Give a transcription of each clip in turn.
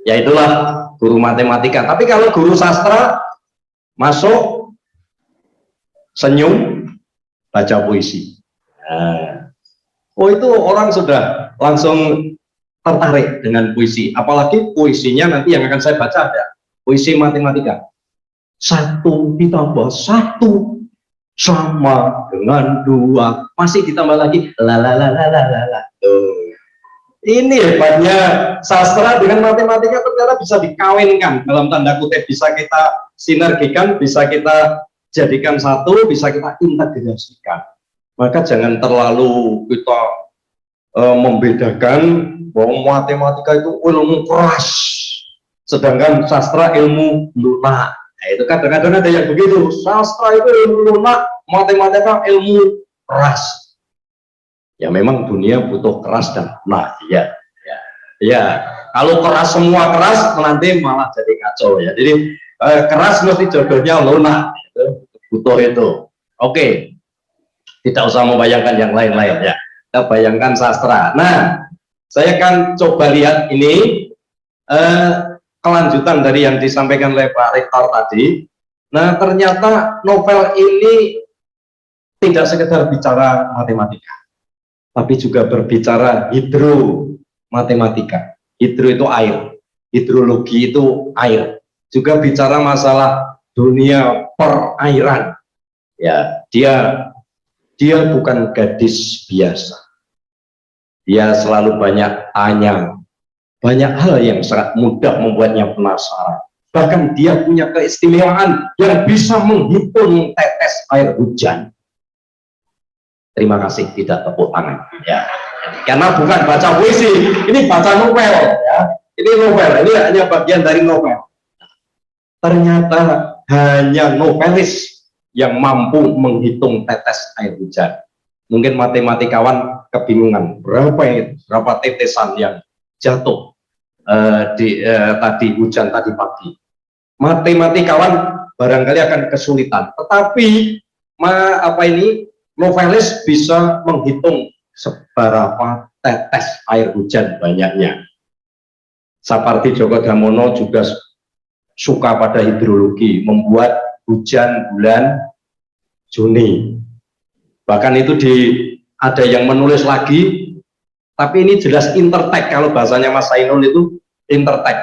Ya itulah guru matematika. Tapi kalau guru sastra masuk senyum baca puisi. Nah, oh itu orang sudah langsung tertarik dengan puisi. Apalagi puisinya nanti yang akan saya baca ada puisi matematika. 1 ditambah 1 sama dengan 2, masih ditambah lagi la. Ini hebatnya sastra dengan matematika, ternyata bisa dikawinkan dalam tanda kutip, bisa kita sinergikan, bisa kita jadikan satu, bisa kita integrasikan. Maka jangan terlalu kita membedakan bahwa matematika itu ilmu keras, sedangkan sastra ilmu lunak. Nah, itu kadang-kadang ada yang begitu, sastra itu ilmu lunak, matematika ilmu keras. Ya memang dunia butuh keras dan lunak, ya. Kalau keras semua keras, nanti malah jadi kacau ya. Jadi keras mesti jodohnya lunak, butuh itu. Oke, tidak usah membayangkan yang lain-lain ya. Kita bayangkan sastra. Nah, saya akan coba lihat ini kelanjutan dari yang disampaikan oleh Pak Rektor tadi. Nah, ternyata novel ini tidak sekedar bicara matematika, tapi juga berbicara hidromatematika. Hidro itu air, hidrologi itu air. Juga bicara masalah dunia perairan. Ya, dia bukan gadis biasa. Dia selalu banyak tanya. Banyak hal yang sangat mudah membuatnya penasaran. Bahkan dia punya keistimewaan yang bisa menghitung tetes air hujan. Terima kasih, tidak tepuk tangan. Ya, karena bukan baca puisi, ini baca novel. Ya, ini novel, ini hanya bagian dari novel. Ternyata hanya novelis yang mampu menghitung tetes air hujan. Mungkin matematikawan kebingungan berapa tetesan yang jatuh tadi hujan tadi pagi. Matematikawan barangkali akan kesulitan, tetapi novelis bisa menghitung seberapa tetes air hujan banyaknya. Sapardi Djoko Damono juga suka pada hidrologi, membuat hujan bulan Juni. Bahkan itu ada yang menulis lagi, tapi ini jelas intertek, kalau bahasanya Mas Ainul itu intertek.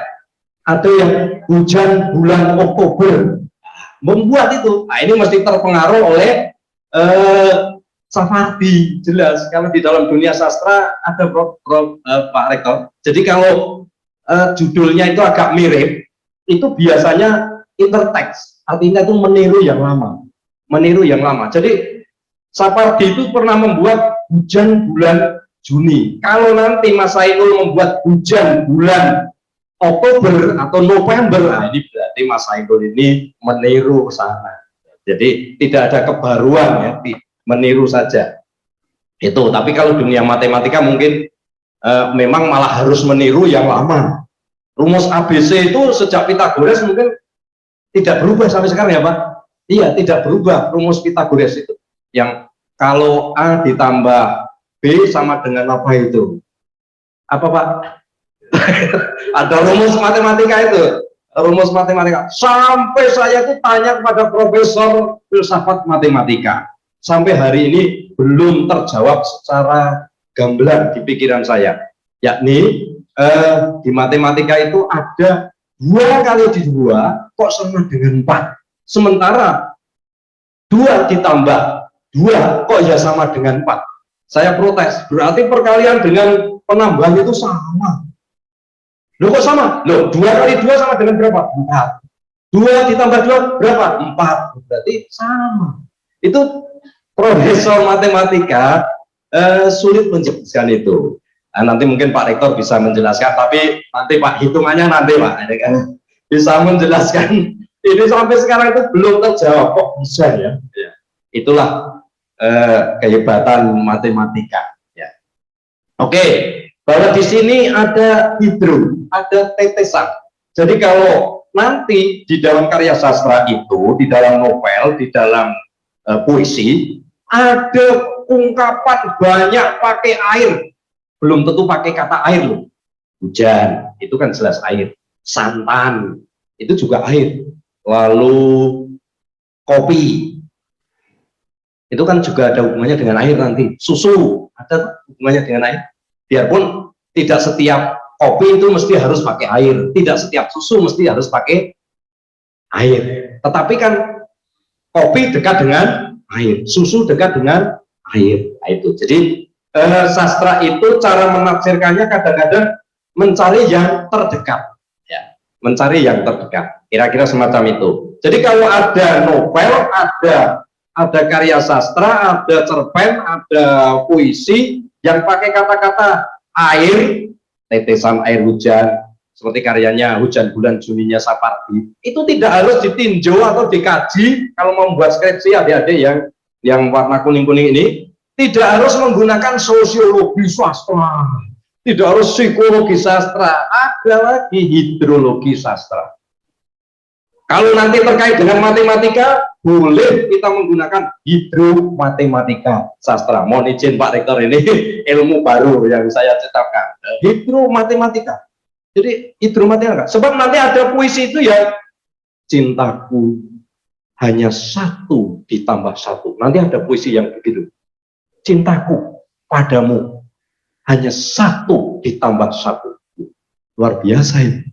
Ada yang hujan bulan Oktober, membuat itu. Nah, ini mesti terpengaruh oleh Sapardi, jelas. Kalau di dalam dunia sastra ada Pak Rektor. Jadi kalau judulnya itu agak mirip, itu biasanya interteks, artinya itu meniru yang lama. Meniru yang lama. Jadi Sapardi itu pernah membuat hujan bulan Juni. Kalau nanti Mas Ainul membuat hujan bulan Oktober atau November, nah ini berarti Mas Ainul ini meniru sana. Jadi tidak ada kebaruan ya, meniru saja. Itu. Tapi kalau dunia matematika mungkin memang malah harus meniru yang lama. Rumus ABC itu sejak Pythagoras mungkin tidak berubah sampai sekarang ya Pak? Iya, tidak berubah rumus Pythagoras itu. Yang kalau A ditambah B sama dengan apa itu? Apa Pak? Ada rumus matematika itu. Rumus matematika. Sampai saya itu tanya kepada profesor filsafat matematika. Sampai hari ini belum terjawab secara gamblang di pikiran saya. Yakni di matematika itu ada 2 kali 2 kok sama dengan 4. Sementara 2 ditambah 2 kok ya sama dengan 4. Saya protes, berarti perkalian dengan penambahan itu sama. Loh kok sama? Loh 2 kali 2 sama dengan berapa? 4. 2 ditambah 2 berapa? 4. Berarti sama. Itu profesor matematika sulit menjelaskan itu. Nah, nanti mungkin Pak Rektor bisa menjelaskan, tapi nanti Pak hitungannya nanti Pak bisa menjelaskan. Ini sampai sekarang itu belum terjawab, kok bisa ya? Itulah kehebatan matematika. Ya. Oke, bahwa di sini ada hidro, ada tetesan. Jadi kalau nanti di dalam karya sastra itu, di dalam novel, di dalam puisi, ada ungkapan banyak pakai air. Belum tentu pakai kata air loh. Hujan, itu kan jelas air. santan, itu juga air. Lalu kopi, itu kan juga ada hubungannya dengan air nanti. Susu, ada hubungannya dengan air. Biarpun tidak setiap kopi itu mesti harus pakai air, tidak setiap susu mesti harus pakai air. Tetapi kan kopi dekat dengan air, susu dekat dengan air. Nah, itu. Jadi sastra itu cara menafsirkannya kadang-kadang mencari yang terdekat, ya, mencari yang terdekat. Kira-kira semacam itu. Jadi kalau ada novel, ada karya sastra, ada cerpen, ada puisi yang pakai kata-kata air, tetesan air hujan, seperti karyanya Hujan Bulan Juninya Sapardi, itu tidak harus ditinjau atau dikaji. Kalau membuat skripsi adik-adik yang warna kuning-kuning ini, tidak harus menggunakan sosiologi sastra, tidak harus psikologi sastra, ada lagi hidrologi sastra. Kalau nanti terkait dengan matematika, boleh kita menggunakan hidromatematika sastra. Mohon izin Pak Rektor, ini ilmu baru yang saya ciptakan. Hidromatematika. Jadi hidromatematika. Sebab nanti ada puisi itu ya, cintaku hanya satu ditambah satu. Nanti ada puisi yang begitu. Cintaku padamu hanya satu ditambah satu. Luar biasa ini.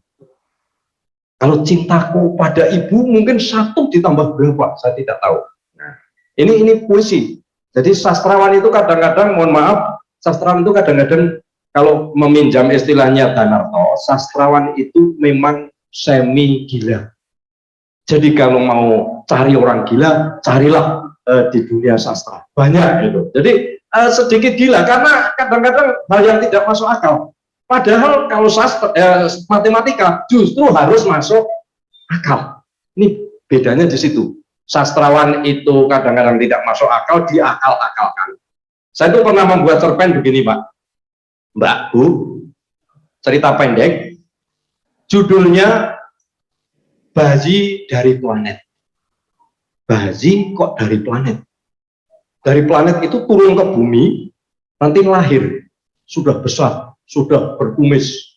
Kalau cintaku pada ibu mungkin satu ditambah berapa, saya tidak tahu. Nah, ini puisi. Jadi sastrawan itu kadang-kadang, mohon maaf, sastrawan itu kadang-kadang kalau meminjam istilahnya Danarto, sastrawan itu memang semi gila. Jadi kalau mau cari orang gila, carilah di dunia sastra. Banyak gitu. Jadi sedikit gila karena kadang-kadang hal yang tidak masuk akal. Padahal kalau sastra, matematika justru harus masuk akal. Ini bedanya di situ. Sastrawan itu kadang-kadang tidak masuk akal, diakal-akalkan. Saya itu pernah membuat cerpen begini, Pak, Mbak, Bu, cerita pendek, judulnya Bayi dari Planet. Bayi kok dari planet? Dari planet itu turun ke bumi, nanti lahir, sudah besar, sudah berkumis.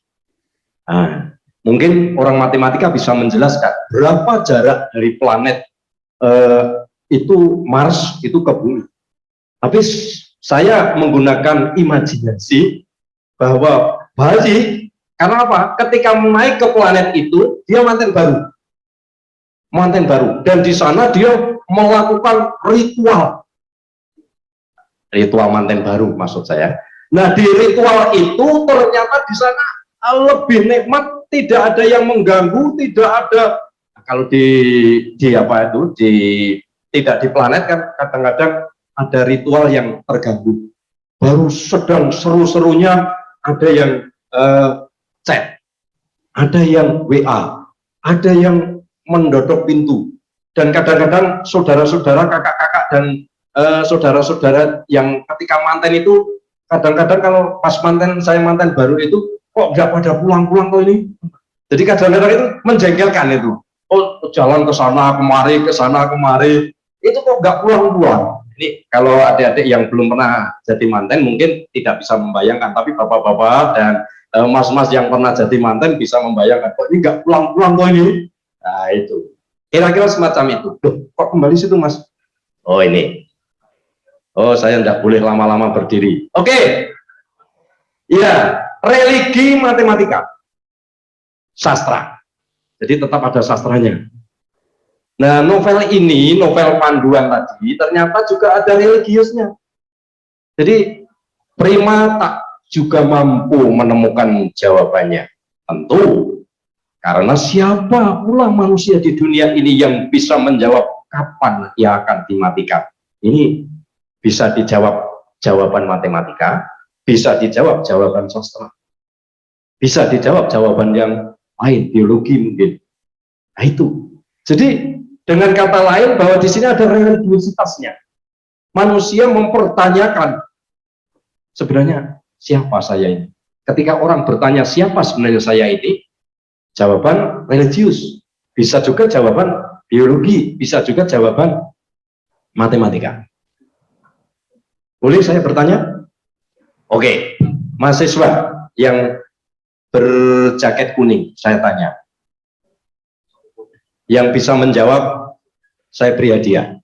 Nah, mungkin orang matematika bisa menjelaskan berapa jarak dari planet itu Mars itu ke bumi. Tapi saya menggunakan imajinasi bahwa bayi, karena apa? Ketika naik ke planet itu dia manten baru, dan di sana dia melakukan ritual manten baru maksud saya. Nah, di ritual itu ternyata di sana lebih nikmat, tidak ada yang mengganggu, tidak ada, kalau di apa itu, tidak di planet kan kadang-kadang ada ritual yang terganggu. Baru sedang seru-serunya ada yang chat, ada yang WA, ada yang mendodok pintu, dan kadang-kadang saudara-saudara, kakak-kakak, dan saudara-saudara yang ketika manten itu, kadang-kadang kalau pas saya manten baru itu, kok nggak pada pulang-pulang kok ini. Jadi kadang-kadang itu menjengkelkan itu. Oh, jalan ke sana kemari, itu kok nggak pulang-pulang. Ini kalau adik-adik yang belum pernah jadi manten mungkin tidak bisa membayangkan, tapi bapak-bapak dan mas-mas yang pernah jadi manten bisa membayangkan, kok ini nggak pulang-pulang kok ini. Nah, itu. Kira-kira semacam itu. Loh, kok kembali situ, Mas? Oh, ini. Oh, saya tidak boleh lama-lama berdiri. Oke. Ya, religi matematika. Sastra. Jadi tetap ada sastranya. Nah, novel ini, novel panduan tadi, ternyata juga ada religiusnya. Jadi, Prima tak juga mampu menemukan jawabannya. Tentu, karena siapa pula manusia di dunia ini yang bisa menjawab kapan ia akan dimatikan? Ini bisa dijawab jawaban matematika, bisa dijawab jawaban sastra, bisa dijawab jawaban yang lain, biologi mungkin. Nah, itu. Jadi dengan kata lain bahwa di sini ada religiositasnya. Manusia mempertanyakan sebenarnya siapa saya ini. Ketika orang bertanya siapa sebenarnya saya ini, jawaban religius, bisa juga jawaban biologi, bisa juga jawaban matematika. Boleh saya bertanya? Oke, mahasiswa yang berjaket kuning, saya tanya, Yang bisa menjawab saya beri hadiah.